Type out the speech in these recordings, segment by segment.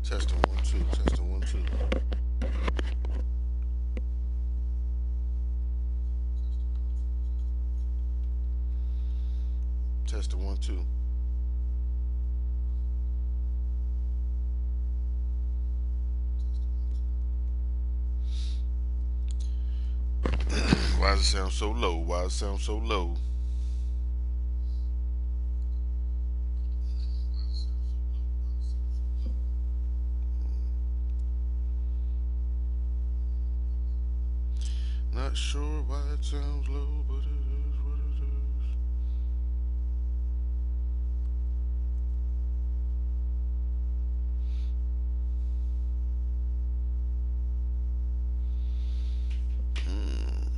Testing one, two, testing one, two. Testing one, two. Why does it sound so low? Why does it sound so low? Not sure why it sounds low, but it is what it is. Hmm.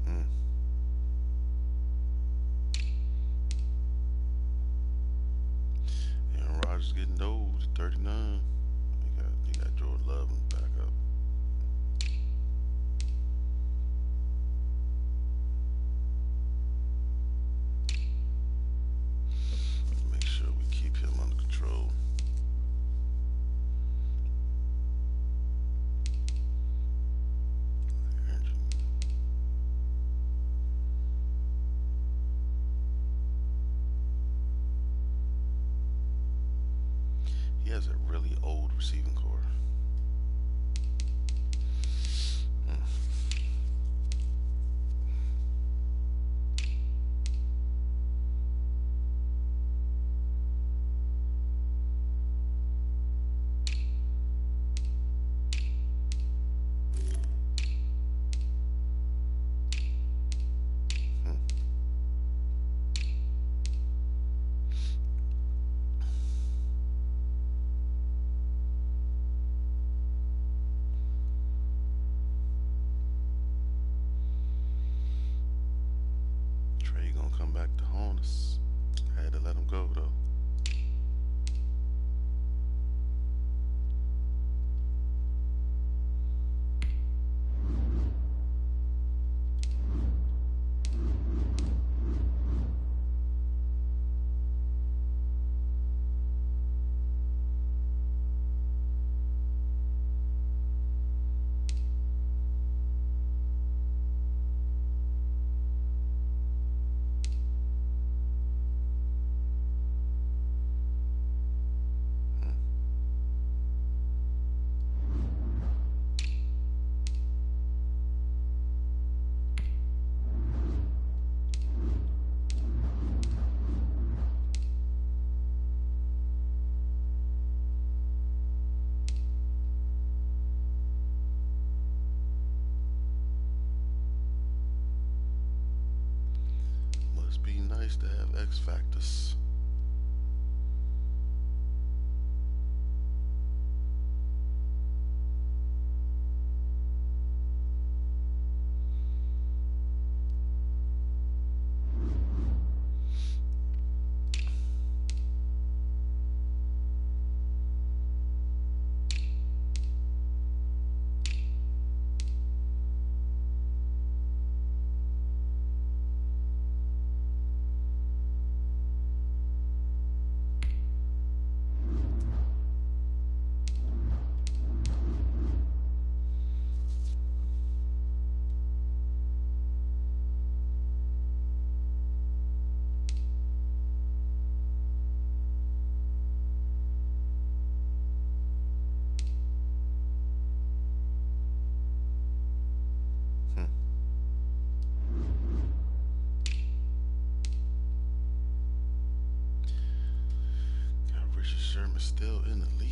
Hmm. Aaron Rodgers getting old, 39. He got Jordan Love in the backup. Make sure we keep him under control. He has a really old receiving core. Hmm. Hmm. Trey gonna come back to haunt us. I had to let him go though. Hmm. Must be nice to have X Factors. Sherman still in the league.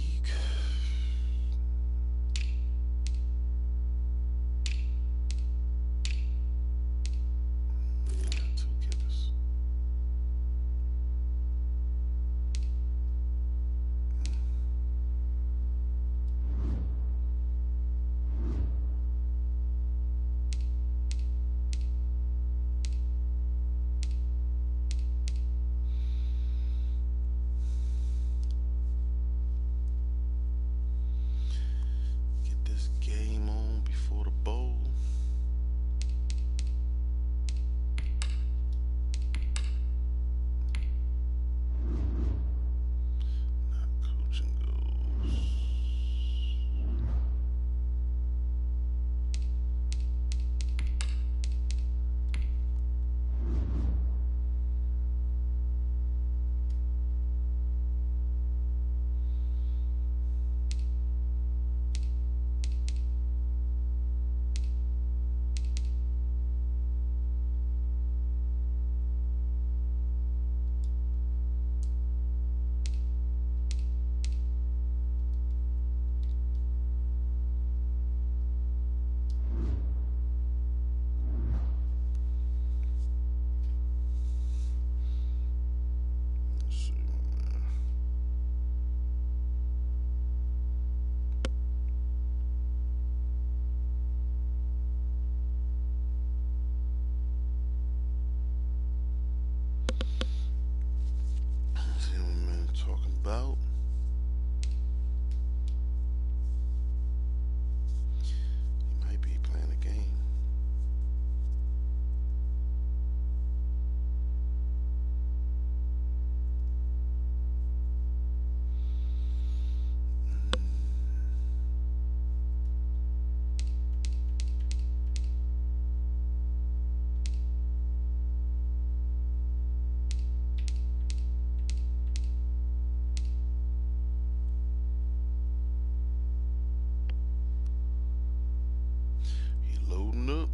He got two kickers. Get this game on before the bowl. Not coaching goes. Let's see, man. Let's see what man talking about. He might be playing a game. He loading up.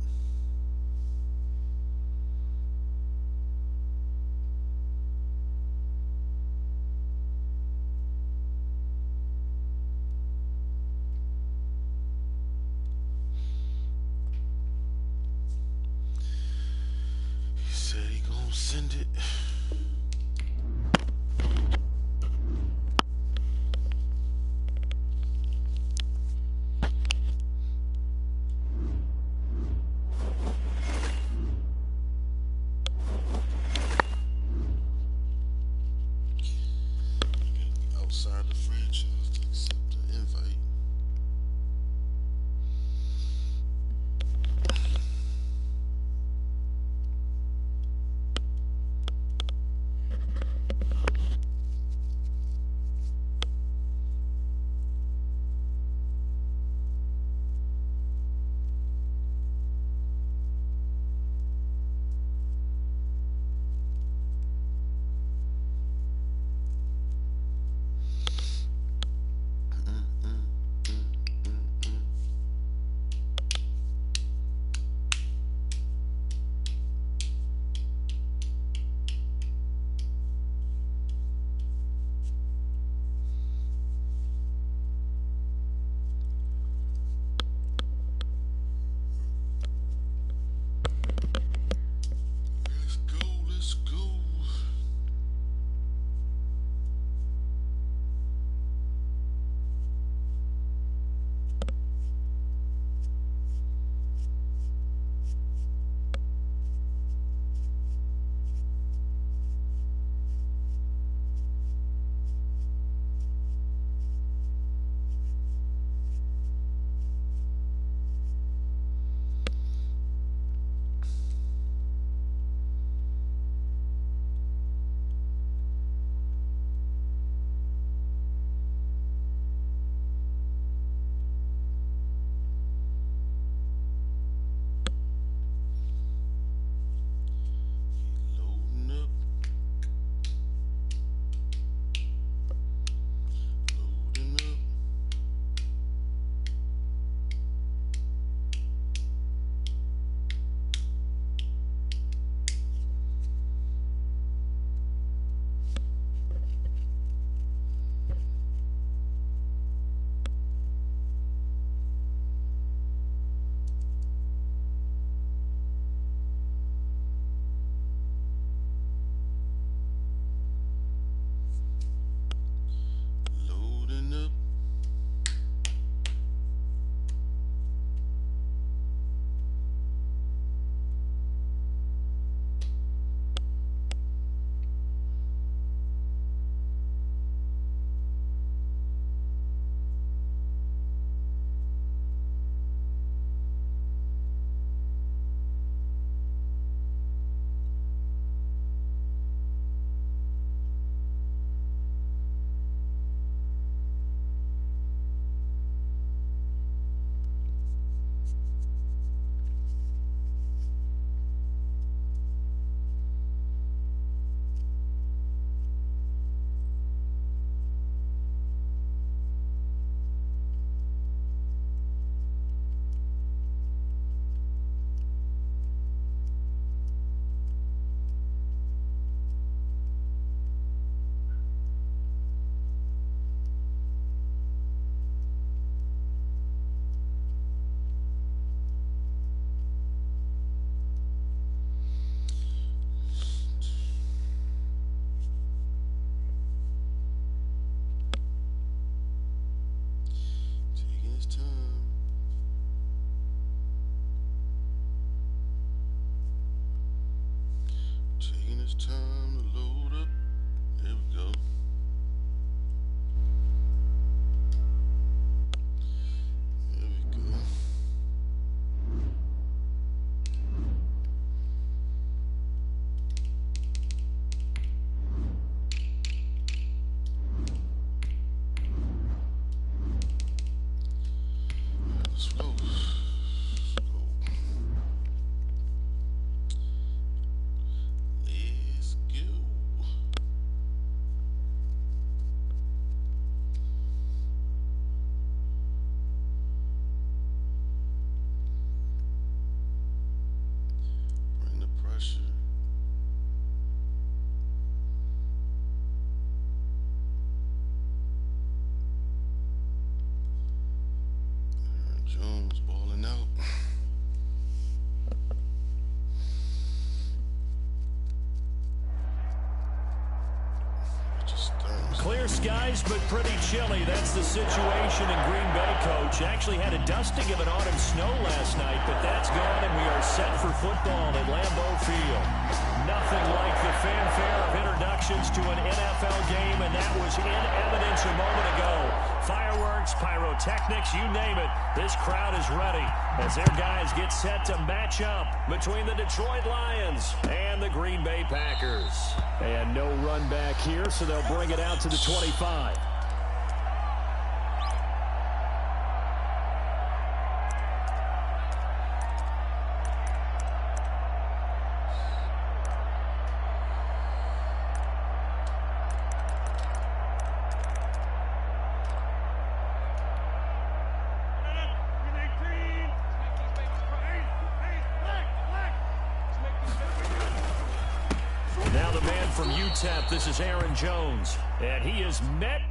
He said he gonna send it. Outside the franchise to accept the invite. Mm-mm. Clean up. Taking his time. Taking his time to load up. There we go. There we go. Let's go. Let's go. Let's go. Bring the pressure. Aaron Jones balling out. Just Clear skies, but pretty chilly. That's the situation in Green Bay, Coach. Actually had a dusting of an autumn snow last night, but that's gone, and we are set for football at Lambeau Field. Nothing like the fanfare of introductions to an NFL game, and that was in evidence a moment ago. Fireworks, pyrotechnics, you name it. This crowd is ready as their guys get set to match up between the Detroit Lions and the Green Bay Packers. And no run back here, so they'll bring it out to the 25. Now the man from UTEP, this is Aaron Jones, and he is met.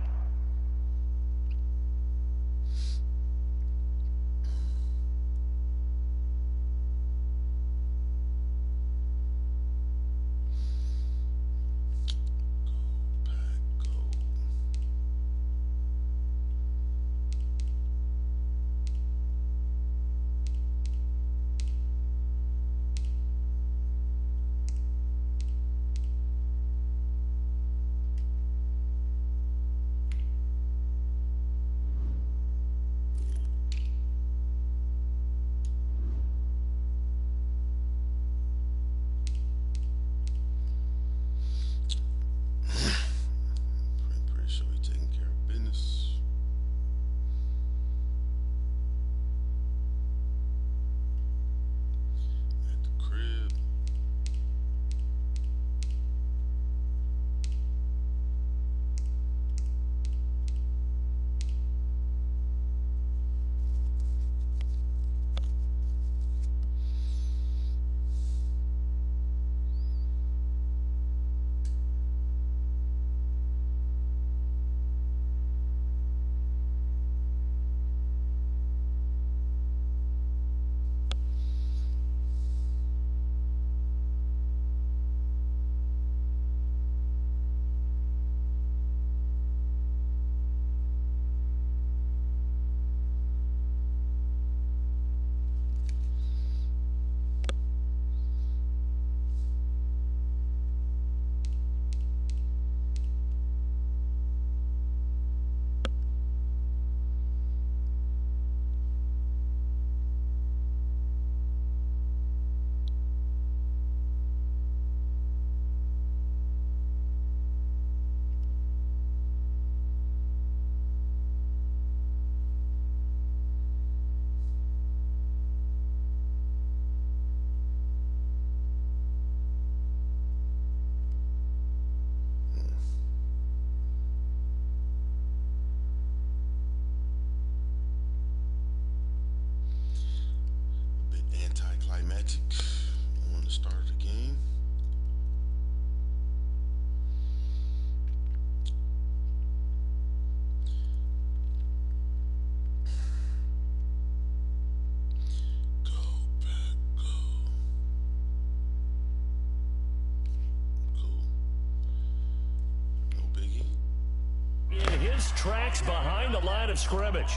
Offense tracks behind the line of scrimmage.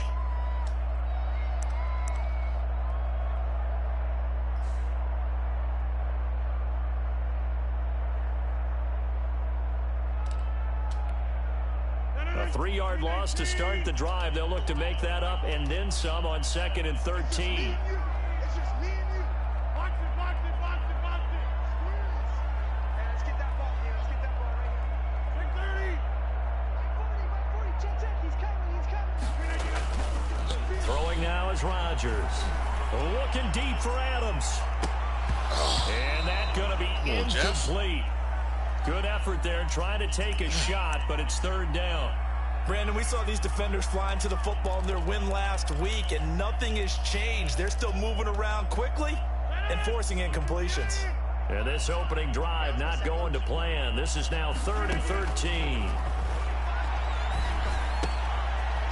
A 3-yard loss to start the drive. They'll look to make that up and then some on 2nd and 13. Throwing now is Rodgers. Looking deep for Adams. And that's going to be incomplete. Good effort there trying to take a shot, but it's 3rd down. Brandon, we saw these defenders flying to the football in their win last week, and nothing has changed. They're still moving around quickly and forcing incompletions. And this opening drive not going to plan. This is now 3rd and 13.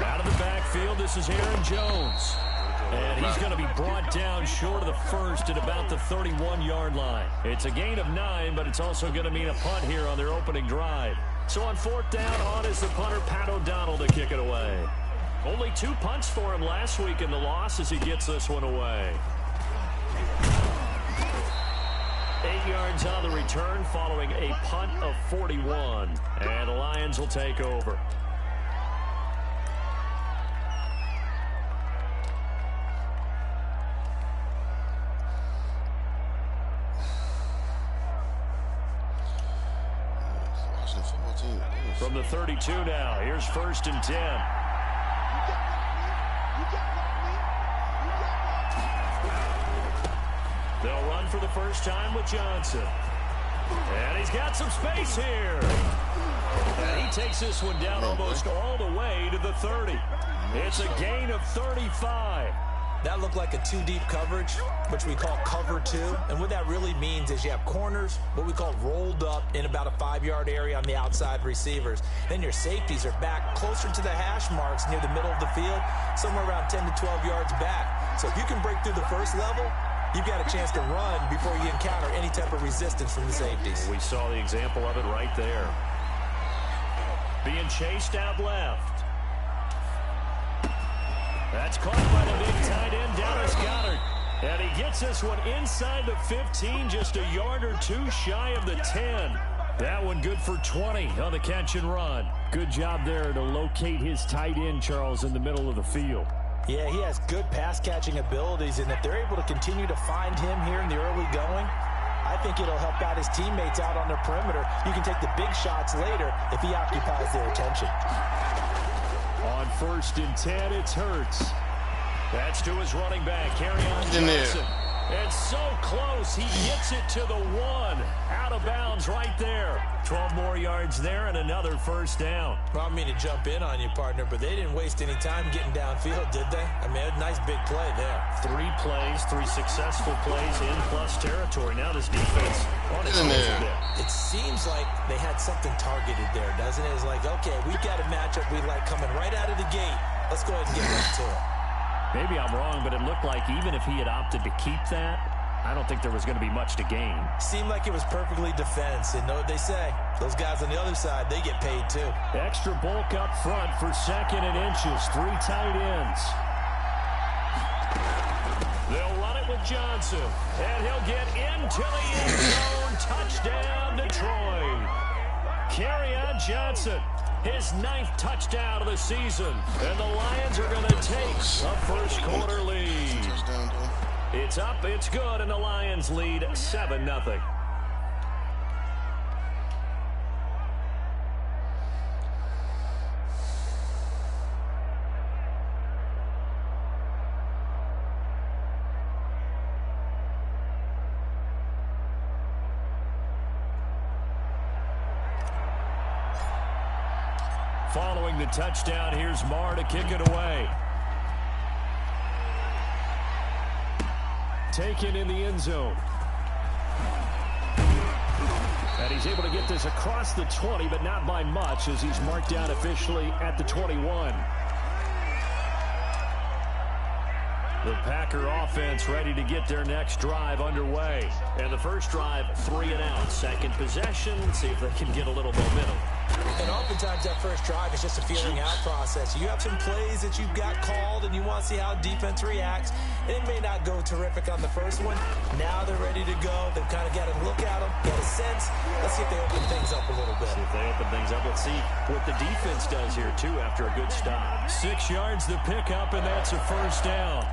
Out of the backfield, this is Aaron Jones. And he's going to be brought down short of the first at about the 31-yard line. It's a gain of 9, but it's also going to mean a punt here on their opening drive. So on 4th down, on is the punter, Pat O'Donnell, to kick it away. Only 2 punts for him last week in the loss as he gets this one away. 8 yards on the return following a punt of 41. And the Lions will take over. From the 32 now, here's 1st and 10. They'll run for the first time with Johnson. And he's got some space here. And he takes this one down almost all the way to the 30. It's a gain of 35. That looked like a 2-deep coverage, which we call cover 2. And what that really means is you have corners, what we call rolled up in about a 5-yard area on the outside receivers. Then your safeties are back closer to the hash marks near the middle of the field, somewhere around 10 to 12 yards back. So if you can break through the first level, you've got a chance to run before you encounter any type of resistance from the safeties. We saw the example of it right there. Being chased out left. That's caught by the big tight end, Dallas Goedert. And he gets this one inside the 15, just a yard or 2 shy of the 10. That one good for 20 on the catch and run. Good job there to locate his tight end, Charles, in the middle of the field. Yeah, he has good pass-catching abilities, and if they're able to continue to find him here in the early going, I think it'll help out his teammates out on the perimeter. You can take the big shots later if he occupies their attention. On 1st and 10, it's Hurts. That's to his running back, Kerryon Johnson. It's so close, he gets it to the 1. Out of bounds right there. 12 more yards there and another 1st down. Well, I mean to jump in on you, partner, but they didn't waste any time getting downfield, did they? I mean, a nice big play there. 3 plays, 3 successful plays in plus territory. Now this defense on its heels a bit. It seems like they had something targeted there, doesn't it? It's like, okay, we've got a matchup we like coming right out of the gate. Let's go ahead and get right to it. Maybe I'm wrong, but it looked like even if he had opted to keep that, I don't think there was going to be much to gain. Seemed like it was perfectly defense, and know what they say. Those guys on the other side, they get paid too. Extra bulk up front for 2nd and inches. 3 tight ends. They'll run it with Johnson, and he'll get into the end zone. Touchdown, Detroit. Kerryon Johnson, his 9th touchdown of the season. And the Lions are going to take a first-quarter lead. It's up, it's good, and the Lions lead 7-0. Following the touchdown, here's Marr to kick it away. Taken in the end zone. And he's able to get this across the 20, but not by much, as he's marked down officially at the 21. The Packer offense ready to get their next drive underway. And the first drive, 3 and out. Second possession. Let's see if they can get a little momentum. And oftentimes that first drive is just a feeling out process. You have some plays that you've got called and you want to see how defense reacts. It may not go terrific on the first one. Now they're ready to go. They've kind of got to look at them, get a sense. Let's see if they open things up a little bit. See if they open things up. Let's see what the defense does here, too, after a good stop. 6 yards the pickup, and that's a first down.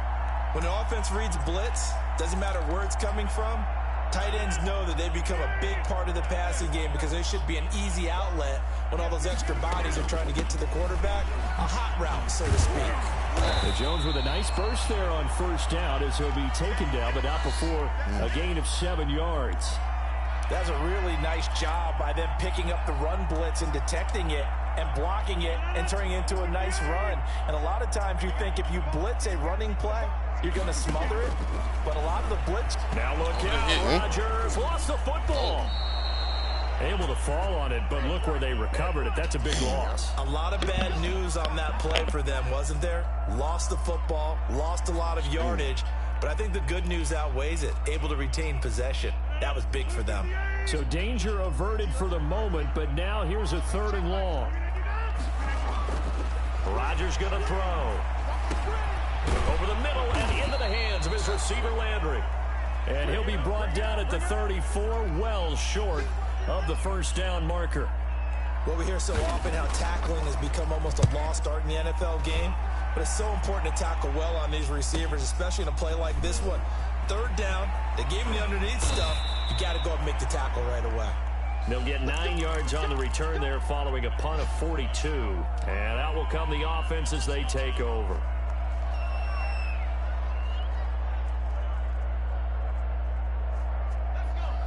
When the offense reads blitz, doesn't matter where it's coming from, tight ends know that they become a big part of the passing game because they should be an easy outlet when all those extra bodies are trying to get to the quarterback. A hot route, so to speak. And Jones with a nice burst there on first down as he'll be taken down, but not before a gain of 7 yards. That's a really nice job by them picking up the run blitz and detecting it and blocking it and turning it into a nice run. And a lot of times you think if you blitz a running play, you're going to smother it. But a lot of the blitz... Now look out, Rodgers lost the football. Able to fall on it, but look where they recovered it. That's a big loss. A lot of bad news on that play for them, wasn't there? Lost the football, lost a lot of yardage. But I think the good news outweighs it. Able to retain possession. That was big for them. So danger averted for the moment, but now here's a 3rd and long. Rodgers going to throw. Over the middle and into the hands of his receiver, Landry. And he'll be brought down at the 34, well short of the first down marker. Well, we hear so often how tackling has become almost a lost art in the NFL game. But it's so important to tackle well on these receivers, especially in a play like this one. 3rd down, they gave him the underneath stuff. You got to go and make the tackle right away. They'll get 9 yards on the return there following a punt of 42. And out will come the offense as they take over.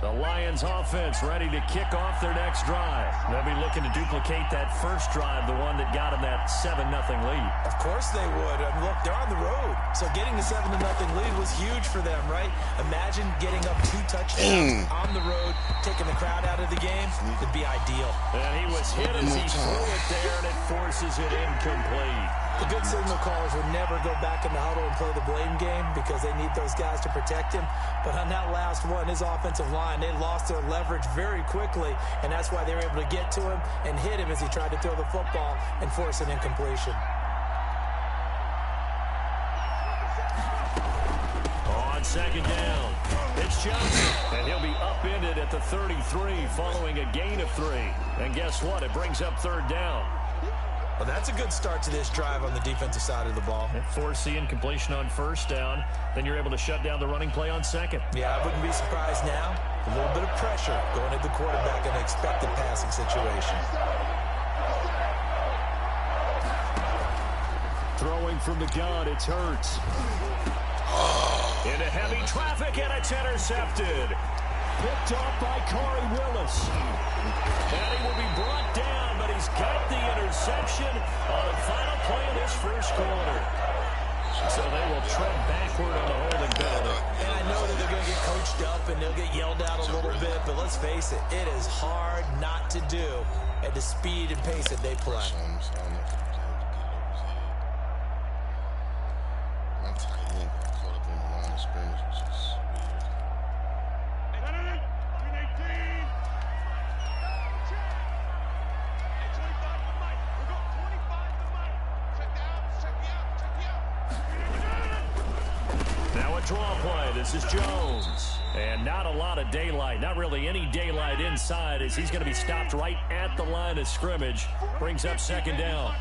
The Lions offense ready to kick off their next drive. They'll be looking to duplicate that first drive, the one that got them that 7-0 lead. Of course they would. I mean, look, they're on the road. So getting the 7-0 lead was huge for them, right? Imagine getting up 2 touchdowns on the road, taking the crowd out of the game. It'd be ideal. And he was hit as he threw it there, and it forces it incomplete. The good signal callers would never go back in the huddle and play the blame game because they need those guys to protect him. But on that last one, his offensive line, they lost their leverage very quickly, and that's why they were able to get to him and hit him as he tried to throw the football and force an incompletion. On 2nd down, it's Johnson, and he'll be upended at the 33 following a gain of 3. And guess what? It brings up 3rd down. Well, that's a good start to this drive on the defensive side of the ball. Force the incompletion on 1st down. Then you're able to shut down the running play on 2nd. Yeah, I wouldn't be surprised now. A little bit of pressure going at the quarterback in an expected passing situation. Throwing from the gun, it's Hurts. Into heavy traffic, and it's intercepted. Picked off by Corey Willis. And he will be brought down, but he's got the interception on the final play of this first quarter. So they will tread backward on the holding penalty. And I know that they're going to get coached up and they'll get yelled at a little bit, but let's face it, it is hard not to do at the speed and pace that they play. Draw play. This is Jones. And not a lot of daylight. Not really any daylight inside as he's going to be stopped right at the line of scrimmage. Brings up 2nd down.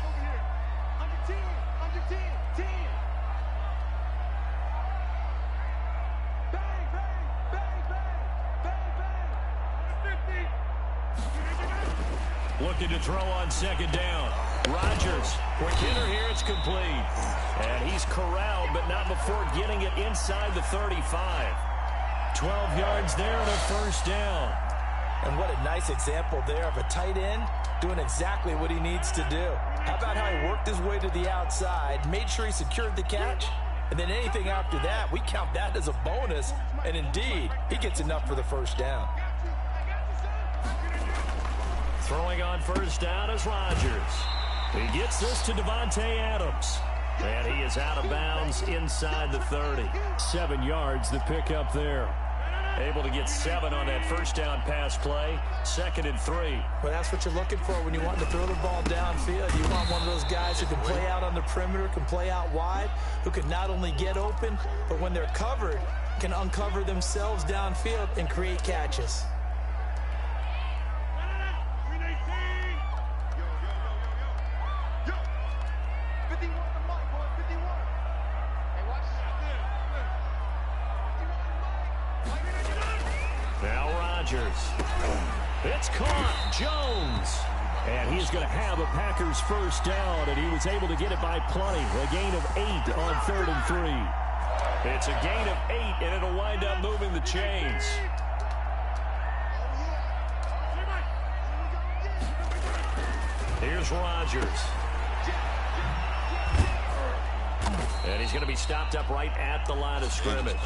Looking to throw on 2nd down. Rodgers, quick hitter here, it's complete. And he's corralled, but not before getting it inside the 35. 12 yards there and a first down. And what a nice example there of a tight end doing exactly what he needs to do. How about how he worked his way to the outside, made sure he secured the catch, and then anything after that, we count that as a bonus. And indeed, he gets enough for the first down. Throwing on first down is Rodgers. He gets this to Davante Adams. And he is out of bounds inside the 30. 7 yards the pickup there. Able to get 7 on that first down pass play. 2nd and 3. Well, that's what you're looking for when you want to throw the ball downfield. You want one of those guys who can play out on the perimeter, can play out wide, who can not only get open, but when they're covered, can uncover themselves downfield and create catches. Now Rodgers. It's caught. Jones. And he's going to have a Packers first down, and he was able to get it by plenty. A gain of 8 on 3rd and 3. It's a gain of 8, and it'll wind up moving the chains. Here's Rodgers. And he's going to be stopped up right at the line of scrimmage.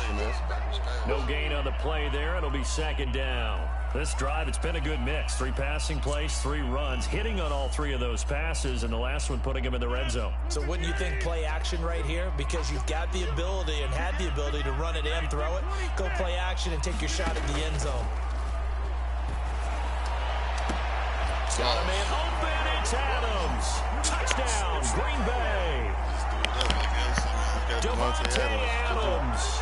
No gain on the play there. It'll be 2nd down. This drive, it's been a good mix. 3 passing plays, 3 runs, hitting on all 3 of those passes, and the last one putting him in the red zone. So wouldn't you think play action right here? Because you've got the ability and had the ability to run it and throw it. Go play action and take your shot at the end zone. Got a man open. It's Adams. Touchdown, Green Bay. Davante Adams,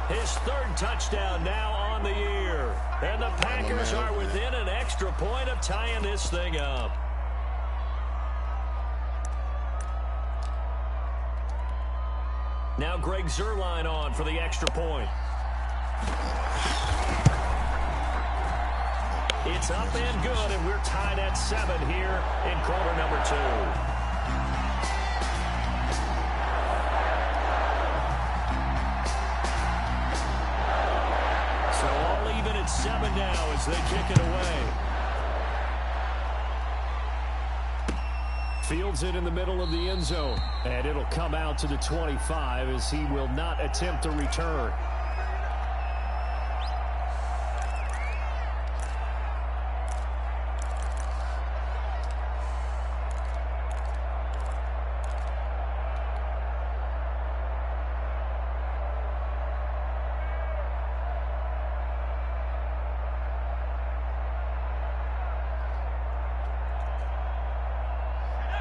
his 3rd touchdown now on the year. And the Packers are within an extra point of tying this thing up. Now Greg Zuerlein on for the extra point. It's up and good, and we're tied at 7 here in quarter number 2. So all even at 7 now as they kick it away. Fields it in the middle of the end zone. And it'll come out to the 25 as he will not attempt to return.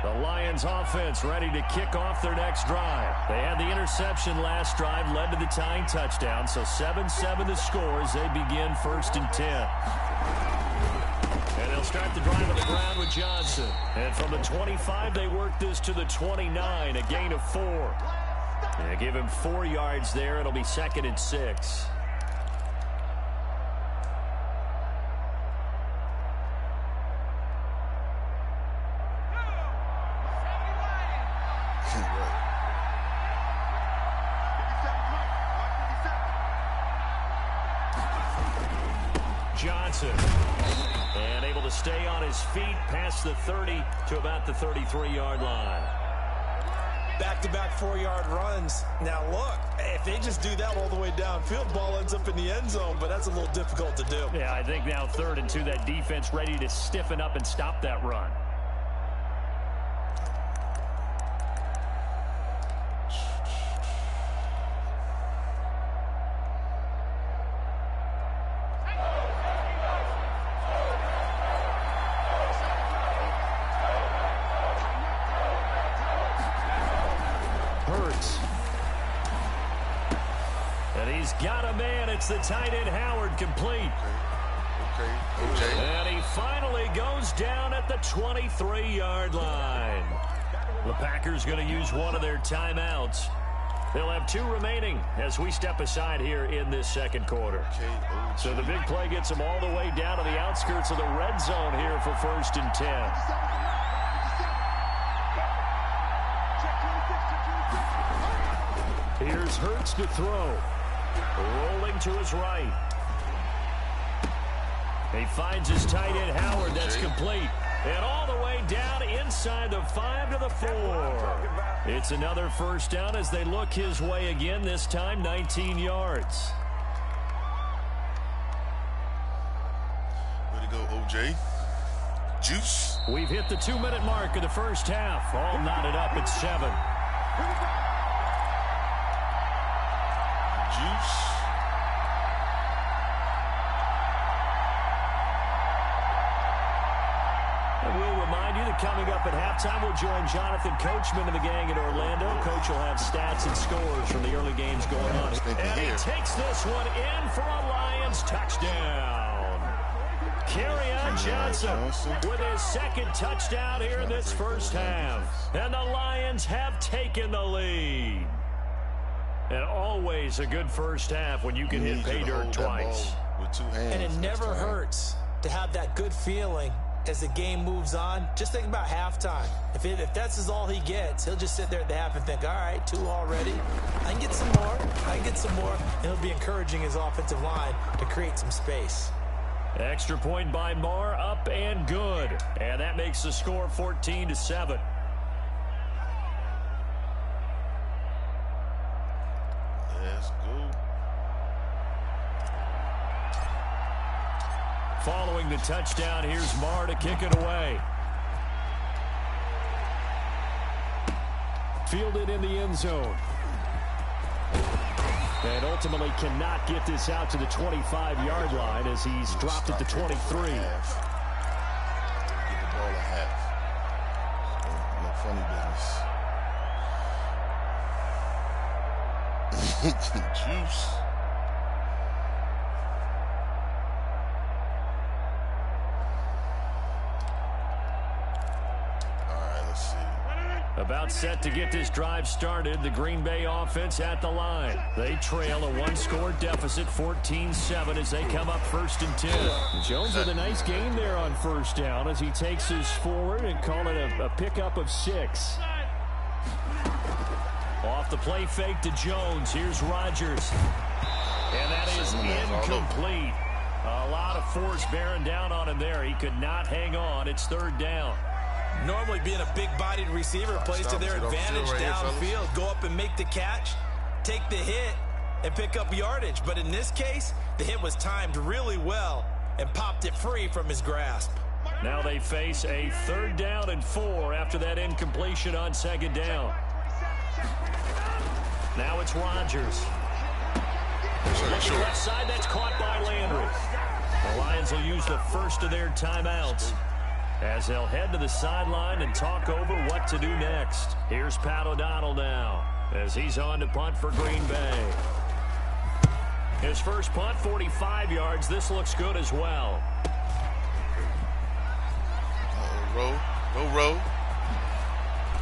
The Lions offense ready to kick off their next drive. They had the interception last drive, led to the tying touchdown. So 7-7 the score as they begin 1st and 10. And they'll start the drive on the ground with Johnson. And from the 25, they work this to the 29, a gain of 4. And give him 4 yards there. It'll be 2nd and 6. Johnson, and able to stay on his feet past the 30 to about the 33-yard line. Back-to-back 4-yard runs. Now, look, if they just do that all the way downfield, ball ends up in the end zone, but that's a little difficult to do. Yeah, I think now 3rd and 2, that defense ready to stiffen up and stop that run. Got a man. It's the tight end Howard, complete. Okay. And he finally goes down at the 23-yard line. The Packers going to use one of their timeouts. They'll have 2 remaining as we step aside here in this 2nd quarter. So the big play gets them all the way down to the outskirts of the red zone here for 1st and 10. Here's Hurts to throw. Rolling to his right. He finds his tight end Howard. That's complete. And all the way down inside the 5 to the 4. It's another first down as they look his way again, this time 19 yards. Way to go, OJ. Juice. We've hit the 2-minute mark of the first half. All knotted up at 7. Juice. coming up at halftime. We'll join Jonathan Coachman and the gang in Orlando. Coach will have stats and scores from the early games going on. And he takes this one in for a Lions touchdown. Kerryon Johnson with his second touchdown here in this first half. And the Lions have taken the lead. And always a good first half when you can hit pay dirt twice. With 2 hands. And it never hurts to have that good feeling as the game moves on. Just think about halftime. If that's all he gets, he'll just sit there at the half and think, all right, 2 already. I can get some more. I can get some more. And he'll be encouraging his offensive line to create some space. Extra point by Marr, up and good. And that makes the score 14-7. Let's go. Following the touchdown, here's Marr to kick it away. Fielded in the end zone. And ultimately cannot get this out to the 25-yard line as he's dropped it to 23. Get the ball at half. No funny business. Juice. About set to get this drive started, the Green Bay offense at the line. They trail a 1-score deficit, 14-7, as they come up 1st and 10. Jones with a nice gain there on first down as he takes us forward and call it a pickup of 6. Off the play fake to Jones. Here's Rodgers. And that is incomplete. A lot of force bearing down on him there. He could not hang on. It's 3rd down. Normally being a big-bodied receiver plays to their advantage downfield. Go up and make the catch, take the hit, and pick up yardage. But in this case, the hit was timed really well and popped it free from his grasp. Now they face a 3rd down and 4 after that incompletion on 2nd down. Now it's Rodgers. Looking left side, that's caught by Landry. The Lions will use the first of their timeouts as they'll head to the sideline and talk over what to do next. Here's Pat O'Donnell now as he's on to punt for Green Bay. His first punt, 45 yards. This looks good as well. Row. Go, Row.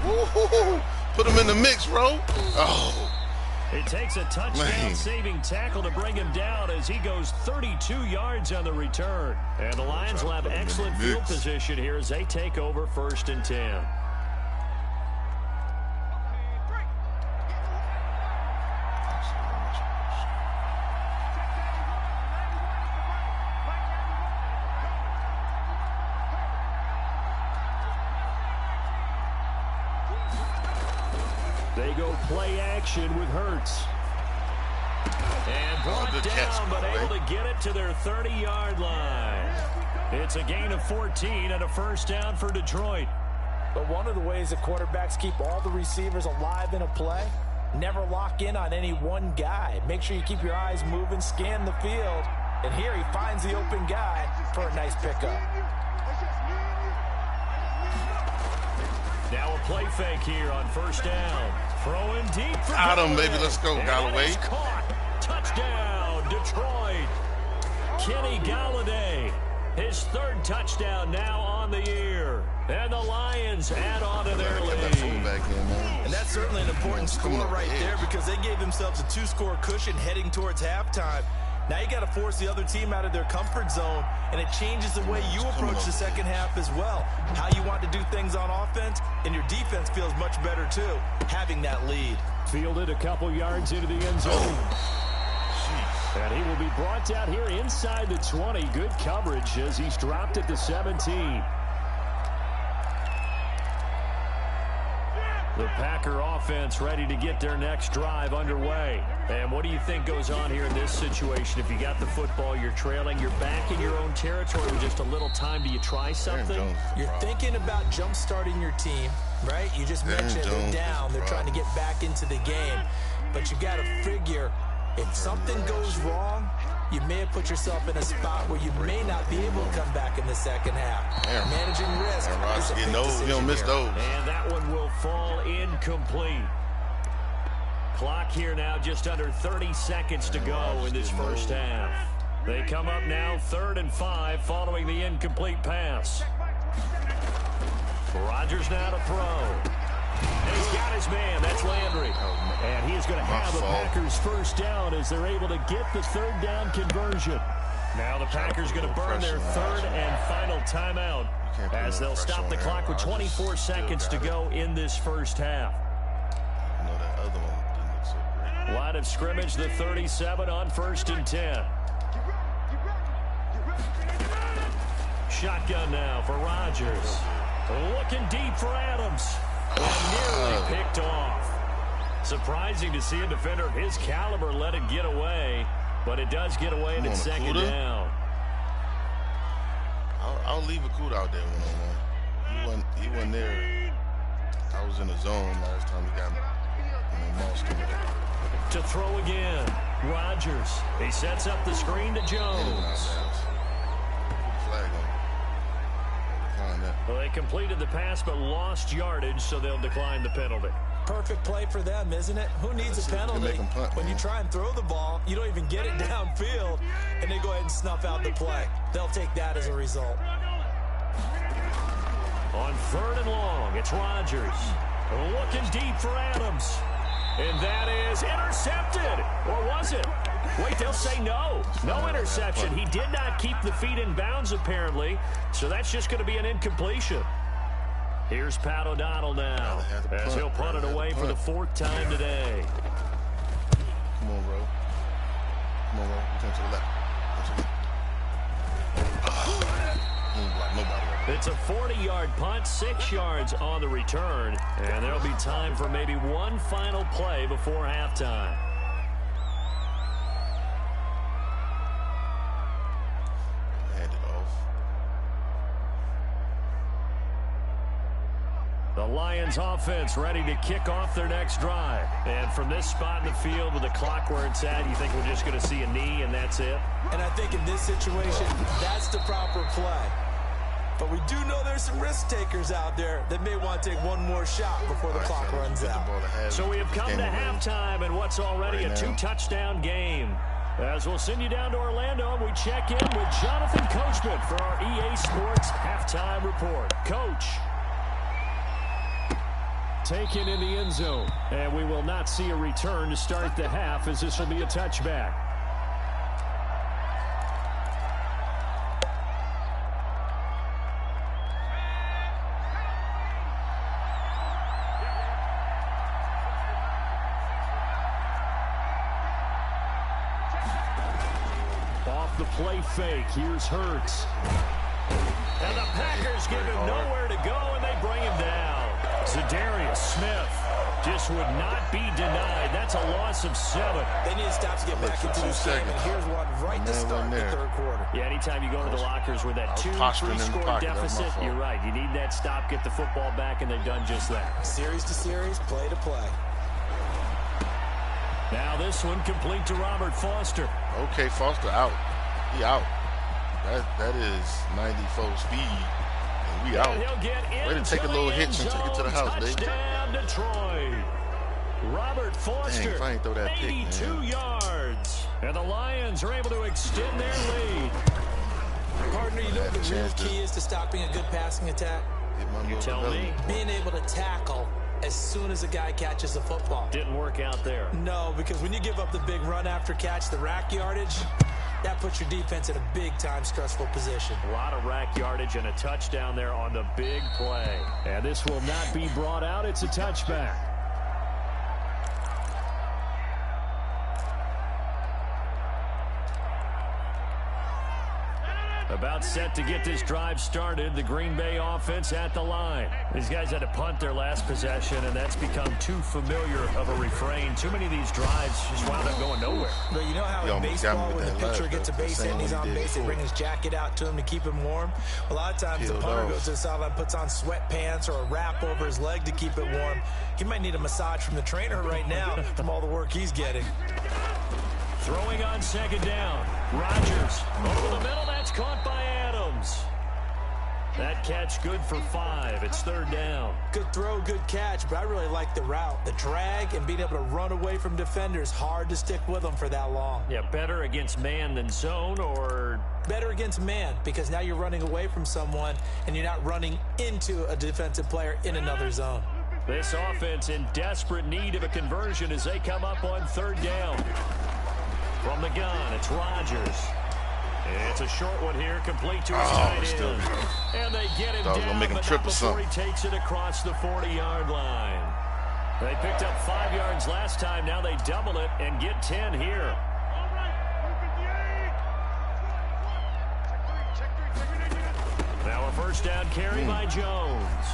Woo-hoo-hoo. Put him in the mix, Row. Oh. It takes a touchdown-saving tackle to bring him down as he goes 32 yards on the return. And the Lions will have excellent field position here as they take over 1st and 10. They go play action with Hurts. And brought down, but able to get it to their 30-yard line. It's a gain of 14 and a 1st down for Detroit. But one of the ways that quarterbacks keep all the receivers alive in a play, never lock in on any one guy. Make sure you keep your eyes moving, scan the field. And here he finds the open guy for a nice pickup. Now a play fake here on 1st down. Throwing deep for Got him, baby. Let's go, Galloway. Caught. Touchdown, Detroit. Kenny Galladay, his 3rd touchdown now on the year. And the Lions add on to their lead. And that's certainly an important score right there because they gave themselves a 2-score cushion heading towards halftime. Now you got to force the other team out of their comfort zone, and it changes the way you approach the second half as well. How you want to do things on offense, and your defense feels much better too, having that lead. Fielded a couple yards into the end zone. And he will be brought down here inside the 20. Good coverage as he's dropped at the 17. The Packer offense ready to get their next drive underway. And what do you think goes on here in this situation? If you got the football, you're trailing, you're back in your own territory with just a little time. Do you try something? You're thinking about jump-starting your team, right? You just mentioned they're down. They're trying to get back into the game. But you got to figure if something goes wrong, you may have put yourself in a spot where you may not be able to come back in the second half. Damn. Managing risk is a big decision. You don't miss those. And that one will fall incomplete. Clock here now, just under 30 seconds to go in this first half. They come up now 3rd and 5 following the incomplete pass. Rodgers now to throw. And he's got his man. That's Landry. And he is going to have the Packers first down as they're able to get the 3rd down conversion. Now the Packers going to burn their 3rd and final timeout as they'll stop the clock with 24 seconds to go in this first half. You know that other one didn't look so great. Line of scrimmage, the 37 on 1st and 10. Shotgun now for Rodgers. Looking deep for Adams. And nearly picked off. Surprising to see a defender of his caliber let it get away, but it does get away and it's 2nd down. I'll leave Okudah out there one-on-one. He wasn't there. I was in the zone last time he got mossed him. To throw again, Rodgers. He sets up the screen to Jones. Flag on. Well, they completed the pass but lost yardage, so they'll decline the penalty. Perfect play for them, isn't it? Who needs a penalty? When you try and throw the ball, you don't even get it downfield, and they go ahead and snuff out the play. They'll take that as a result. On 3rd and long, it's Rodgers. Looking deep for Adams. And that is intercepted. Or was it? Wait, they'll say no. No interception. He did not keep the feet in bounds, apparently. So that's just going to be an incompletion. Here's Pat O'Donnell now as he'll punt it away for the 4th time today. Come on, bro. Come on, bro. Turn to the left. He ain't block nobody. It's a 40-yard punt, 6 yards on the return. And there'll be time for maybe one final play before halftime. The Lions offense ready to kick off their next drive. And from this spot in the field with the clock where it's at, you think we're just going to see a knee and that's it? And I think in this situation, that's the proper play. But we do know there's some risk takers out there that may want to take one more shot before the clock runs out. So we have come to halftime in what's already a 2-touchdown game. As we'll send you down to Orlando, we check in with Jonathan Coachman for our EA Sports Halftime Report. Coach. Taken in the end zone, and we will not see a return to start the half as this will be a touchback. Off the play fake, here's Hurts. And the Packers give him nowhere to go, and they bring him down. Za'Darius Smith just would not be denied. That's a loss of 7. They need to stop to get back into this game, and here's one right to start the 3rd quarter. Yeah, anytime you go to the lockers with that 2-3 score deficit, you're right. You need that stop, get the football back, and they've done just that. Series to series, play to play. Now this one complete to Robert Foster. Okay, Foster out. He out. That is 94 speed. And we out. Ready to take a little hitch and take it to the house, baby. Touchdown, Detroit. Robert Foster, dang, if I ain't throw that 82 pick, yards. And the Lions are able to extend their lead. Partner, you know what the real key is to stopping a good passing attack? You tell me. Being able to tackle as soon as a guy catches the football. Didn't work out there. No, because when you give up the big run after catch, the rack yardage, that puts your defense in a big-time stressful position. A lot of rack yardage and a touchdown there on the big play. And this will not be brought out. It's a touchback. About set to get this drive started. The Green Bay offense at the line. These guys had to punt their last possession, and that's become too familiar of a refrain. Too many of these drives just wound up going nowhere. But you know how in baseball, when the pitcher gets a base hit and he's on base, they bring his jacket out to him to keep him warm. A lot of times the punter goes to the sideline, puts on sweatpants or a wrap over his leg to keep it warm. He might need a massage from the trainer right now from all the work he's getting. Throwing on second down. Rodgers over the middle. That's caught by Adams. That catch good for 5. It's third down. Good throw, good catch, but I really like the route. The drag and being able to run away from defenders. Hard to stick with them for that long. Yeah, better against man than zone, or... Better against man, because now you're running away from someone and you're not running into a defensive player in another zone. This offense in desperate need of a conversion as they come up on third down. From the gun, it's Rodgers. It's a short one here, complete to his tight end. And they get him down, make him but trip not or before something. he takes it across the 40-yard line. They picked up 5 yards last time. Now they double it and get 10 here. Now a first down carry by Jones.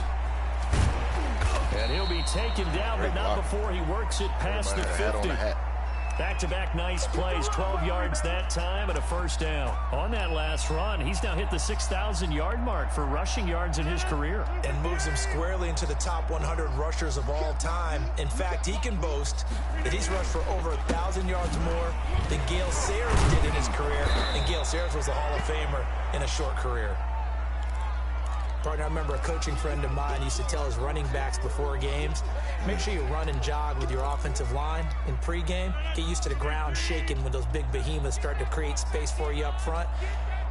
And he'll be taken down, but not before he works it past the 50. Back-to-back nice plays, 12 yards that time and a first down. On that last run, he's now hit the 6,000-yard mark for rushing yards in his career. And moves him squarely into the top 100 rushers of all time. In fact, he can boast that he's rushed for over 1,000 yards more than Gale Sayers did in his career. And Gale Sayers was a Hall of Famer in a short career. Partner, I remember a coaching friend of mine used to tell his running backs before games, make sure you run and jog with your offensive line in pregame. Get used to the ground shaking when those big behemoths start to create space for you up front.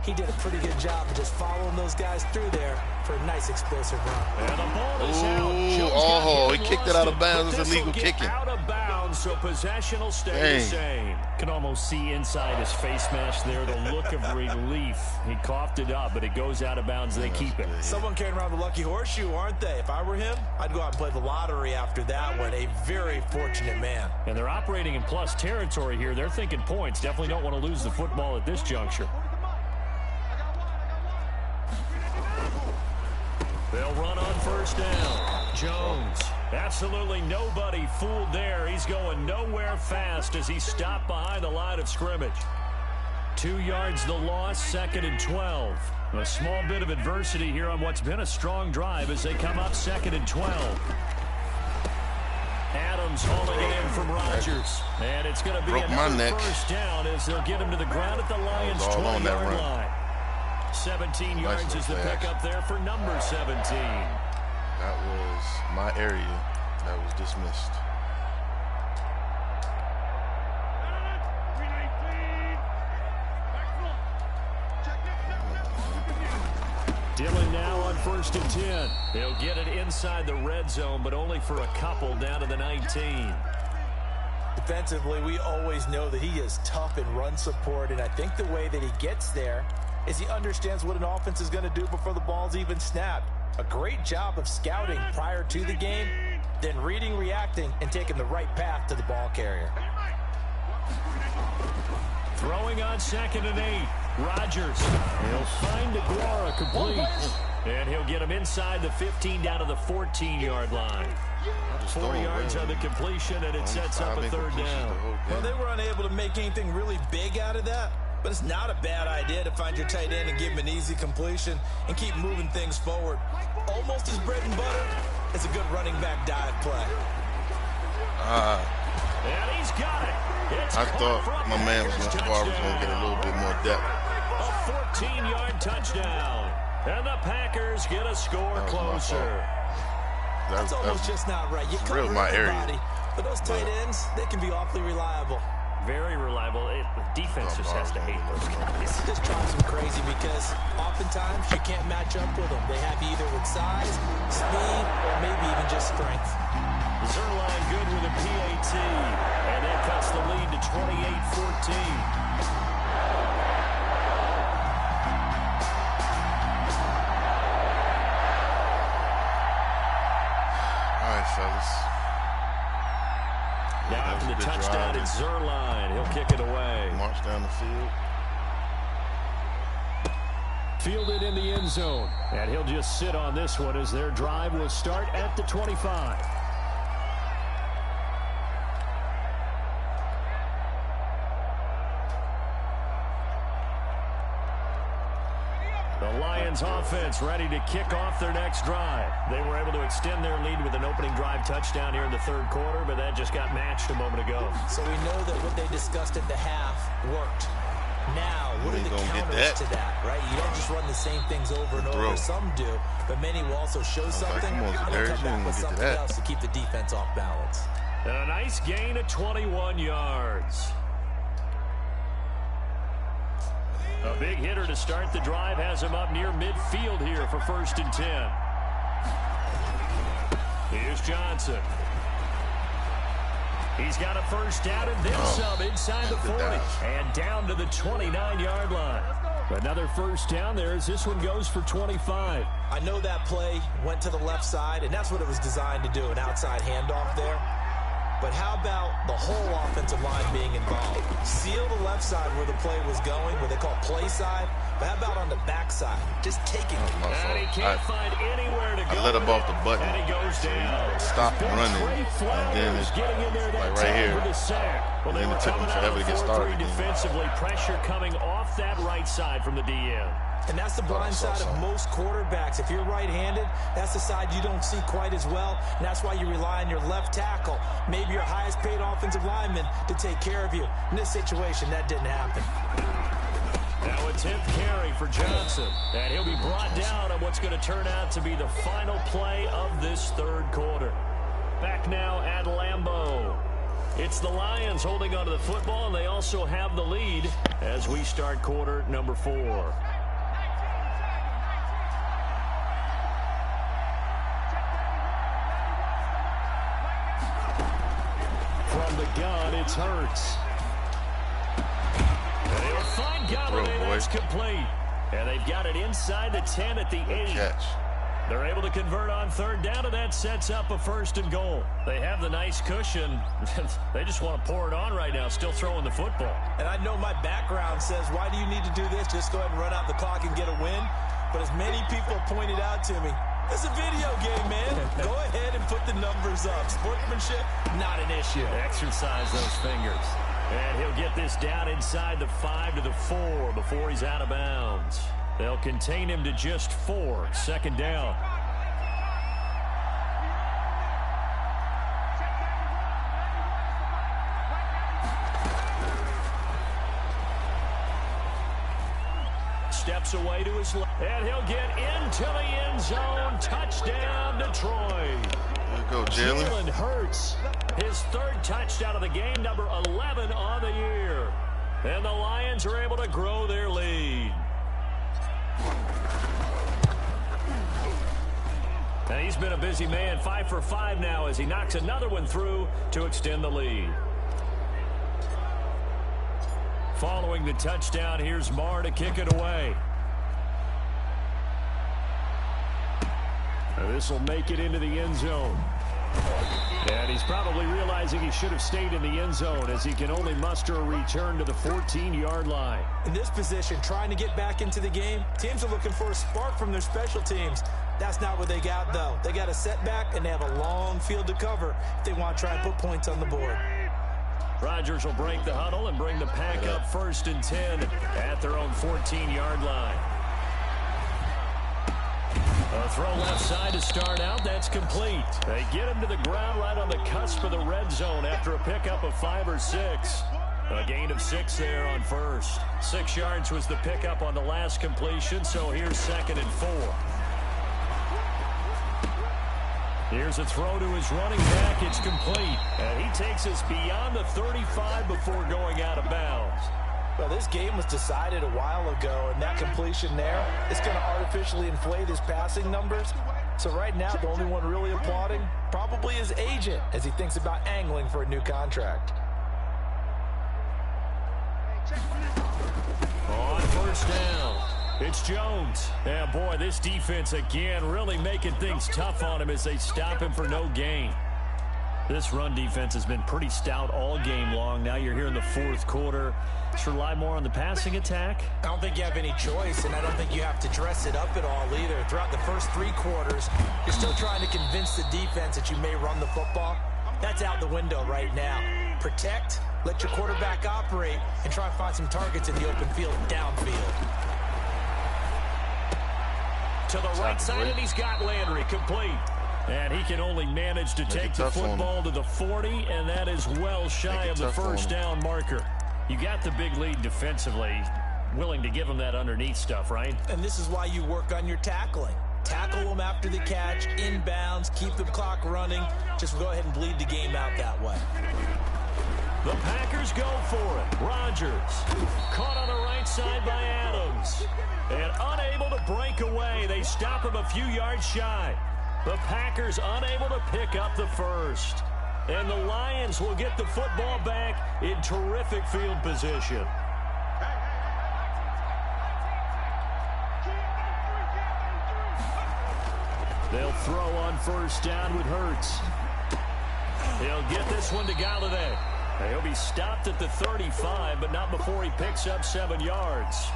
He did a pretty good job of just following those guys through there for a nice explosive run. And the ball is out. He kicked it out of bounds. It's illegal kicking. Out of bounds, so possession will stay the same. Can almost see inside his face mask there the look of relief. He coughed it up, but it goes out of bounds. They keep it. Someone carrying around the lucky horseshoe, aren't they? If I were him, I'd go out and play the lottery after that one. A very fortunate man. And they're operating in plus territory here. They're thinking points. Definitely don't want to lose the football at this juncture. They'll run on first down. Jones. Absolutely nobody fooled there. He's going nowhere fast as he stopped behind the line of scrimmage. 2 yards the loss, 2nd and 12. A small bit of adversity here on what's been a strong drive as they come up 2nd and 12. Adams hauling it in from Rodgers. And it's going to be another first down as they'll get him to the ground at the Lions' 20-yard line. 17 yards is the pickup there for number 17. That was my area that was dismissed. Dillon now on 1st and 10. He'll get it inside the red zone, but only for a couple down to the 19. Defensively, we always know that he is tough in run support, and I think the way that he gets there is he understands what an offense is going to do before the ball's even snapped. A great job of scouting prior to the game, then reading, reacting, and taking the right path to the ball carrier. Throwing on 2nd and 8. Rodgers. He'll find Aguara complete. And he'll get him inside the 15 down to the 14-yard line. 4 yards on the completion, and it sets up a third down. Well, they were unable to make anything really big out of that. But it's not a bad idea to find your tight end and give him an easy completion and keep moving things forward. Almost as bread and butter as a good running back dive play. And he's got it. I thought my man was going to get a little bit more depth. A 14-yard touchdown. And the Packers get a score closer. That's almost just not right. You cover everybody, but those tight ends, they can be awfully reliable. Very reliable. The defense just has to hate those guys. This drives them crazy because oftentimes you can't match up with them. They have you either with size, speed, or maybe even just strength. Zuerlein good with a PAT. And that cuts the lead to 28-14. Fellas. Now after the touchdown, it's Zuerlein. He'll kick it away. March down the field. Fielded in the end zone. And he'll just sit on this one as their drive will start at the 25. The Lions offense ready to kick off their next drive. They were able to extend their lead with an opening drive touchdown here in the third quarter, but that just just got matched a moment ago. So we know that what they discussed at the half worked. Now, what are the counters to that, right? You don't just run the same things over and over. Some do, but many will also show something and come back with something else to keep the defense off balance. And a nice gain of 21 yards. A big hitter to start the drive has him up near midfield here for 1st and 10. Here's Johnson. He's got a first down and then some inside the 40. And down to the 29-yard line. Another first down there as this one goes for 25. I know that play went to the left side, and that's what it was designed to do, an outside handoff there. But how about the whole offensive line being involved? Seal the left side where the play was going, what they call play side. But how about on the back side? Just taking it. And he can't find anywhere to go. I let him off the button. And he goes down. Stop running. And then it's like right here. Well, and then it took him forever to get started. Defensively, pressure coming off that right side from the DM. And that's the blind side of most quarterbacks. If you're right-handed, that's the side you don't see quite as well. And that's why you rely on your left tackle, maybe your highest-paid offensive lineman, to take care of you. In this situation, that didn't happen. Now a 10th carry for Johnson. And he'll be brought down on what's going to turn out to be the final play of this 3rd quarter. Back now at Lambeau. It's the Lions holding onto the football, and they also have the lead as we start quarter number 4. From the gun, it's Hurts. And he'll find Golladay. That's complete. And they've got it inside the 10 at the 8. Catch. They're able to convert on 3rd down, and that sets up a 1st and goal. They have the nice cushion. They just want to pour it on right now, still throwing the football. And I know my background says, why do you need to do this? Just go ahead and run out the clock and get a win. But as many people pointed out to me, it's a video game, man. Go ahead and put the numbers up. Sportsmanship, not an issue. Exercise those fingers. And he'll get this down inside the 5 to the 4 before he's out of bounds. They'll contain him to just 4. 2nd down. Steps away to his left. And he'll get into the end zone. Touchdown, Detroit. There you go, Jalen Hurts. His 3rd touchdown of the game, number 11 on the year. And the Lions are able to grow their lead. And he's been a busy man, 5 for 5 now as he knocks another one through to extend the lead. Following the touchdown, here's Marr to kick it away. This will make it into the end zone. And he's probably realizing he should have stayed in the end zone as he can only muster a return to the 14-yard line. In this position, trying to get back into the game, teams are looking for a spark from their special teams. That's not what they got, though. They got a setback, and they have a long field to cover if they want to try and put points on the board. Rodgers will break the huddle and bring the pack up 1st and 10 at their own 14-yard line. A throw left side to start out. That's complete. They get him to the ground right on the cusp of the red zone after a pickup of 5 or 6. A gain of 6 there on 1st. 6 yards was the pickup on the last completion, so here's 2nd and 4. Here's a throw to his running back. It's complete. And he takes us beyond the 35 before going out of bounds. Well, this game was decided a while ago, and that completion there is going to artificially inflate his passing numbers. So right now, the only one really applauding probably his agent as he thinks about angling for a new contract. On 1st down, it's Jones. Yeah, boy, this defense again really making things tough on him as they stop him for no gain. This run defense has been pretty stout all game long. Now you're here in the 4th quarter. Just rely more on the passing attack. I don't think you have any choice, and I don't think you have to dress it up at all either. Throughout the first 3 quarters, you're still trying to convince the defense that you may run the football. That's out the window right now. Protect, let your quarterback operate, and try and find some targets in the open field and downfield. To the right side, and he's got Landry complete. And he can only manage to take the football to the 40, and that is well shy of the first down marker. You got the big lead defensively, willing to give him that underneath stuff, right? And this is why you work on your tackling. Tackle them after the catch, inbounds, keep the clock running. Just go ahead and bleed the game out that way. The Packers go for it. Rodgers caught on the right side by Adams. And unable to break away. They stop him a few yards shy. The Packers unable to pick up the first. And the Lions will get the football back in terrific field position. They'll throw on first down with Hurts. He'll get this one to Galladay. He'll be stopped at the 35, but not before he picks up 7 yards.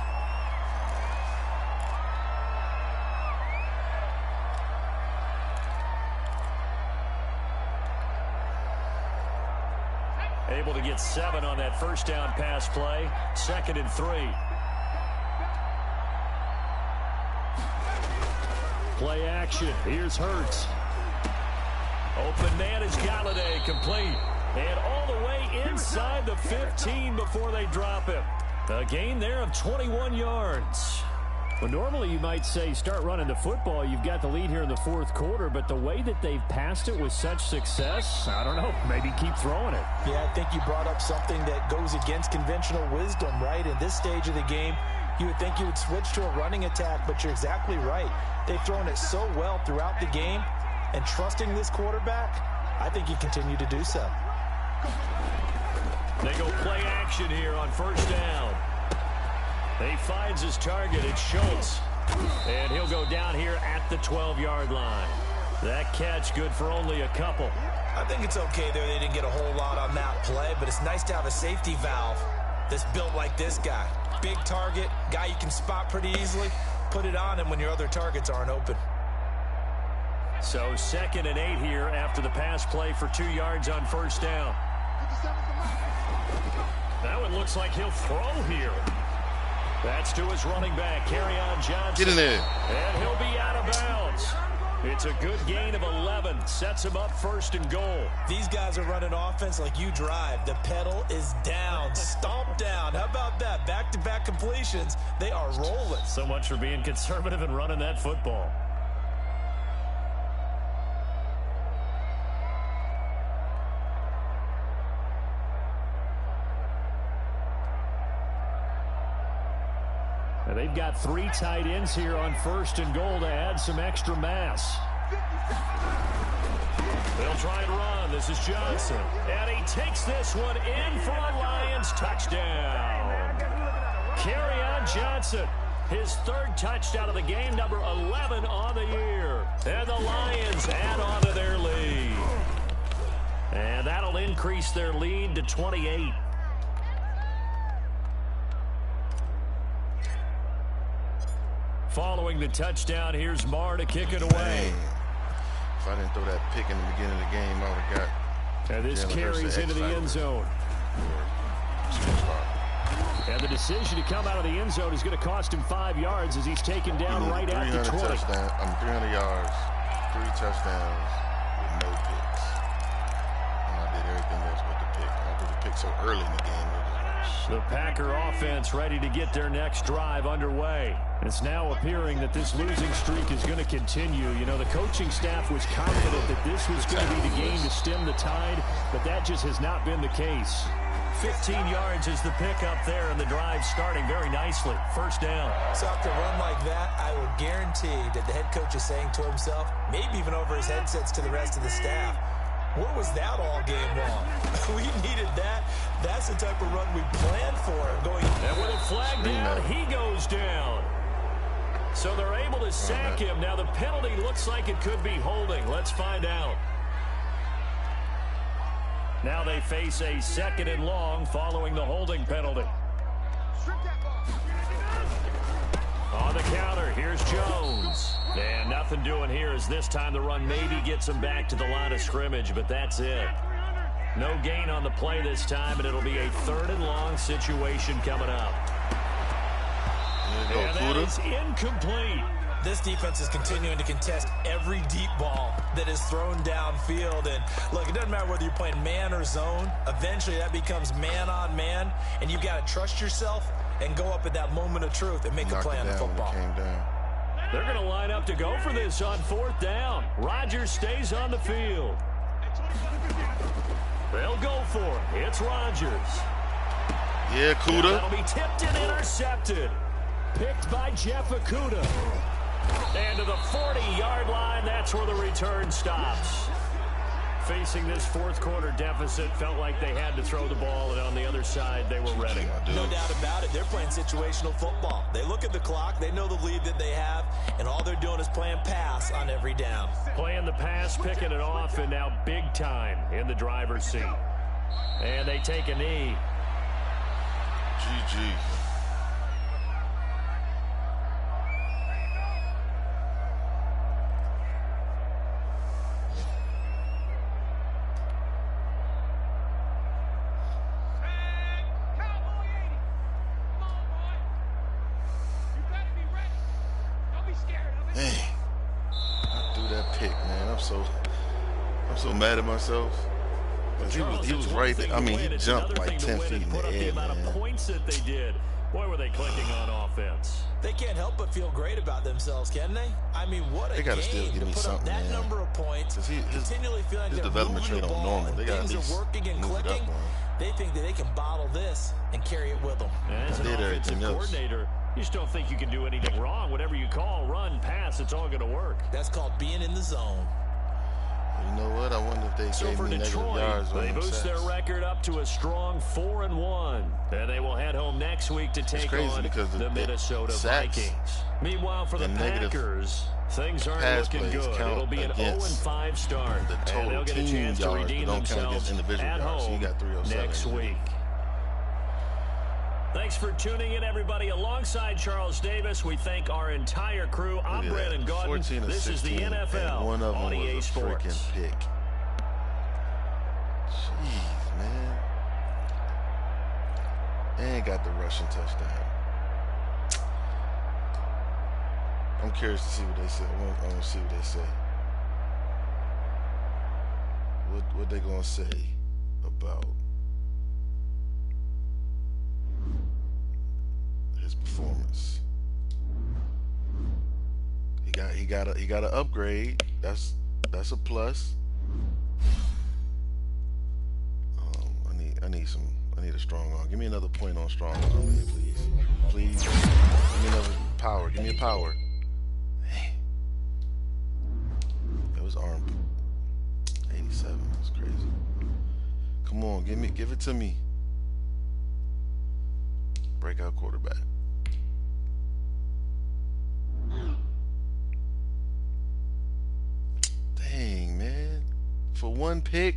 Able to get 7 on that first down pass play. 2nd and 3. Play action. Here's Hurts. Open man is Galladay, complete. And all the way inside the 15 before they drop him. A gain there of 21 yards. Well, normally you might say start running the football. You've got the lead here in the 4th quarter, but the way that they've passed it with such success, I don't know, maybe keep throwing it. Yeah, I think you brought up something that goes against conventional wisdom, right? In this stage of the game, you would think you would switch to a running attack, but you're exactly right. They've thrown it so well throughout the game, and trusting this quarterback, I think you continue to do so. They go play action here on first down. He finds his target. It's Schultz. And he'll go down here at the 12-yard line. That catch good for only a couple. I think it's okay there. They didn't get a whole lot on that play, but it's nice to have a safety valve that's built like this guy. Big target, guy you can spot pretty easily. Put it on him when your other targets aren't open. So 2nd and 8 here after the pass play for 2 yards on first down. Now it looks like he'll throw here. That's to his running back, Kerryon Johnson. Get in there. And he'll be out of bounds. It's a good gain of 11. Sets him up 1st and goal. These guys are running offense like you drive. The pedal is down, stomp down. How about that? Back-to-back completions. They are rolling. So much for being conservative and running that football. And they've got 3 tight ends here on 1st and goal to add some extra mass. They'll try and run. This is Johnson. And he takes this one in for a Lions touchdown. Kerryon Johnson, his 3rd touchdown of the game, number 11 on the year. And the Lions add on to their lead. And that'll increase their lead to 28. Following the touchdown, here's Marr to kick it away. Man. If I didn't throw that pick in the beginning of the game, I would have got. And this carries into the end zone. And the decision to come out of the end zone is going to cost him 5 yards as he's taken down right at the 20. 300 yards, 3 touchdowns with no picks. And I did everything else but the pick. And I threw the pick so early in the game. The Packer offense ready to get their next drive underway. It's now appearing that this losing streak is going to continue. You know, the coaching staff was confident that this was going to be the game to stem the tide, but that just has not been the case. 15 yards is the pickup there, and the drive starting very nicely. First down. So after a run like that, I will guarantee that the head coach is saying to himself, maybe even over his headsets to the rest of the staff, what was that all game long? We needed that. That's the type of run we planned for. And with a flag down, he goes down. So they're able to sack him. Now the penalty looks like it could be holding. Let's find out. Now they face a 2nd and long following the holding penalty. On the counter, here's Jones. And nothing doing here as this time the run maybe gets him back to the line of scrimmage, but that's it. No gain on the play this time, and it'll be a 3rd and long situation coming up. And that is incomplete. This defense is continuing to contest every deep ball that is thrown downfield. And look, it doesn't matter whether you're playing man or zone. Eventually that becomes man on man, and you've got to trust yourself and go up at that moment of truth and make a play on the football. They're going to line up to go for this on 4th down. Rodgers stays on the field. They'll go for it. It's Rodgers. Yeah, Kuda. That'll be tipped and intercepted. Picked by Jeff Okudah. And to the 40-yard line, that's where the return stops. Facing this 4th quarter deficit, felt like they had to throw the ball, and on the other side, they were ready. No doubt about it. They're playing situational football. They look at the clock, they know the lead that they have, and all they're doing is playing pass on every down. Playing the pass, picking it off, and now big time in the driver's seat. And they take a knee. GG. I'm so mad at myself. He was right there. I mean, he jumped like 10 feet in the air, man. Points that they did. Boy, were they clicking on offense. They can't help but feel great about themselves, can they? I mean, what a game to put up that number of points. Continually feeling his they're development moving the rate on ball, normal. They got things are working and clicking. They think that they can bottle this and carry it with them. As an offensive coordinator, you just don't think you can do anything wrong. Whatever you call, run, pass, it's all going to work. That's called being in the zone. You know what? I wonder if they gave me negative yards. They boost their record up to a strong 4-1. And they will head home next week to take on the Minnesota Vikings. Meanwhile, for the Packers, things aren't looking good. It'll be an 0-5 start. And they'll get a chance to redeem themselves at home next week. Thanks for tuning in, everybody. Alongside Charles Davis, we thank our entire crew. I'm Brandon Gaudin. This is the NFL on EA Sports. Freaking pick. Jeez, man. And got the rushing touchdown. I'm curious to see what they say. I want to see what they say. What they gonna say about his performance? He got an upgrade. That's a plus. I need a strong arm. Give me another point on strong arm, man, please. Please. Give me another power. Give me a power. Hey. It was arm 87. That's crazy. Come on, give it to me. Breakout quarterback. Dang, man. For one pick,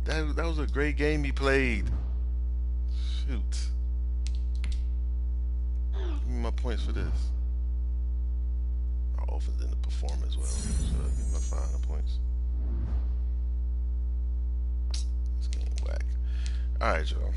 that was a great game he played. Shoot. Give me my points for this. Our offense didn't perform as well. So give me my 500 points. This game whack. Alright, y'all.